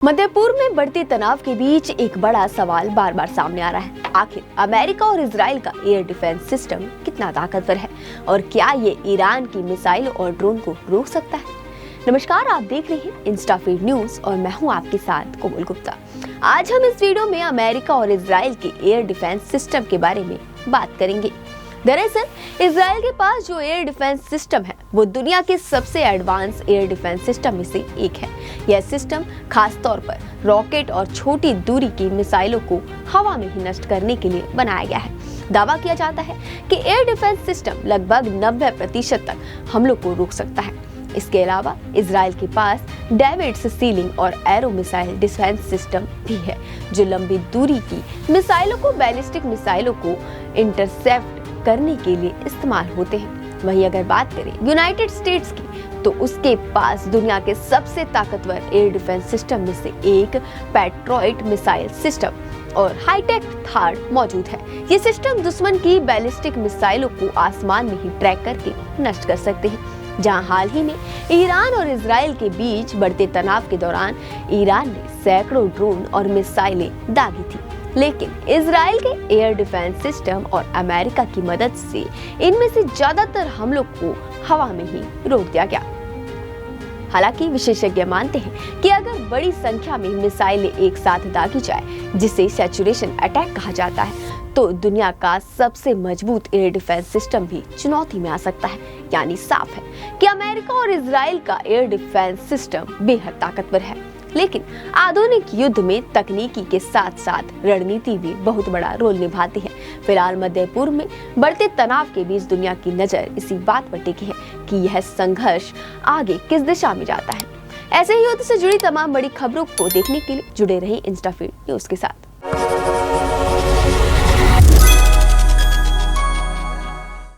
मध्य पूर्व में बढ़ते तनाव के बीच एक बड़ा सवाल बार बार सामने आ रहा है। आखिर अमेरिका और इजराइल का एयर डिफेंस सिस्टम कितना ताकतवर है और क्या ये ईरान की मिसाइल और ड्रोन को रोक सकता है? नमस्कार, आप देख रहे हैं इंस्टाफीड न्यूज और मैं हूं आपके साथ कोमल गुप्ता। आज हम इस वीडियो में अमेरिका और इजराइल के एयर डिफेंस सिस्टम के बारे में बात करेंगे। दरअसल इजराइल के पास जो एयर डिफेंस सिस्टम है वो दुनिया के सबसे एडवांस एयर डिफेंस सिस्टम में से एक है। यह सिस्टम खास तौर पर रॉकेट और छोटी दूरी की मिसाइलों को हवा में ही नष्ट करने के लिए बनाया गया है। दावा किया जाता है कि एयर डिफेंस सिस्टम लगभग 90% तक हमलों को रोक सकता है। इसके अलावा इजराइल के पास डेविड्स सीलिंग और एरो मिसाइल डिफेंस सिस्टम भी है, जो लंबी दूरी की मिसाइलों को बैलिस्टिक मिसाइलों को इंटरसेप्ट करने के लिए इस्तेमाल होते हैं। वहीं अगर बात करें यूनाइटेड स्टेट्स की, तो उसके पास दुनिया के सबसे ताकतवर एयर डिफेंस सिस्टम में से एक पैट्रियट मिसाइल सिस्टम और हाईटेक थार्ड मौजूद है। ये सिस्टम दुश्मन की बैलिस्टिक मिसाइलों को आसमान में ही ट्रैक करके नष्ट कर सकते हैं। जहां हाल ही में ईरान और इजराइल के बीच बढ़ते तनाव के दौरान ईरान ने सैकड़ों ड्रोन और मिसाइलें दागी थी, लेकिन इजराइल के एयर डिफेंस सिस्टम और अमेरिका की मदद से इनमें से ज्यादातर हमलों को हवा में ही रोक दिया गया। हालांकि विशेषज्ञ मानते हैं कि अगर बड़ी संख्या में मिसाइलें एक साथ दागी जाए, जिसे सैचुरेशन अटैक कहा जाता है, तो दुनिया का सबसे मजबूत एयर डिफेंस सिस्टम भी चुनौती में आ सकता है। यानी साफ है कि अमेरिका और इजराइल का एयर डिफेंस सिस्टम बेहद ताकतवर है, लेकिन आधुनिक युद्ध में तकनीकी के साथ साथ रणनीति भी बहुत बड़ा रोल निभाती है। फिलहाल मध्य पूर्व में बढ़ते तनाव के बीच दुनिया की नजर इसी बात पर टिकी है कि यह संघर्ष आगे किस दिशा में जाता है। ऐसे ही युद्ध से जुड़ी तमाम बड़ी खबरों को देखने के लिए जुड़े रहें इंस्टाफीड न्यूज के साथ।